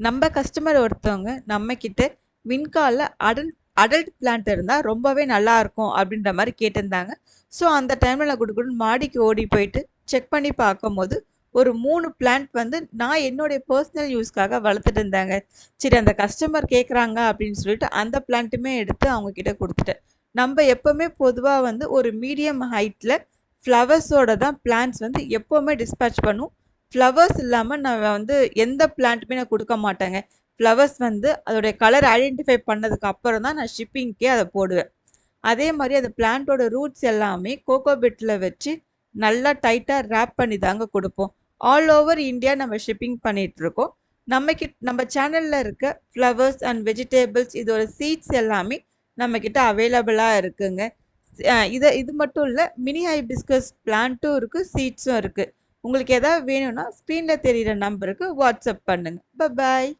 நம்ம கஸ்டமர் ஒருத்தவங்க நம்மக்கிட்ட வின்காலில் அடல்ட் பிளான்ட் இருந்தால் ரொம்பவே நல்லா இருக்கும் அப்படின்ற மாதிரி கேட்டிருந்தாங்க. ஸோ அந்த டைமில் நான் குடுக்குன்னு மாடிக்கு ஓடி போயிட்டு செக் பண்ணி பார்க்கும்போது ஒரு 3 பிளான்ட் வந்து நான் என்னுடைய பர்சனல் யூஸ்க்காக வளர்த்துட்டு இருந்தாங்க. சரி அந்த கஸ்டமர் கேட்குறாங்க அப்படின்னு சொல்லிட்டு அந்த பிளான்ட்டுமே எடுத்து அவங்க கிட்ட கொடுத்துட்டேன். நம்ம எப்போவுமே பொதுவாக வந்து ஒரு மீடியம் ஹைட்டில் ஃப்ளவர்ஸோட தான் பிளான்ட்ஸ் வந்து எப்போவுமே டிஸ்பேட்ச் பண்ணும். ஃப்ளவர்ஸ் இல்லாமல் நான் வந்து எந்த பிளான்ட்டுமே நான் கொடுக்க மாட்டேங்க. ஃப்ளவர்ஸ் வந்து அதோடைய கலர் ஐடென்டிஃபை பண்ணதுக்கு அப்புறம் தான் நான் ஷிப்பிங்க்கே அதை போடுவேன். அதே மாதிரி அந்த பிளான்ட்டோட ரூட்ஸ் எல்லாமே கோகோ பிட்டில் வச்சு நல்லா டைட்டாக ரேப் பண்ணி தாங்க கொடுப்போம். ஆல் ஓவர் இந்தியா நம்ம ஷிப்பிங் பண்ணிகிட்ருக்கோம். நம்ம சேனலில் இருக்க ஃப்ளவர்ஸ் அண்ட் வெஜிடேபிள்ஸ் இதோட சீட்ஸ் எல்லாமே நம்மக்கிட்ட அவைலபிளாக இருக்குங்க. இது மட்டும் இல்லை, மினி ஹைபிஸ்கஸ் பிளான்ட்டும் இருக்குது, சீட்ஸும் இருக்குது. உங்களுக்கு எதாவது வேணும்னா ஸ்க்ரீனில் தெரிகிற நம்பருக்கு வாட்ஸ்அப் பண்ணுங்கள். பாய்.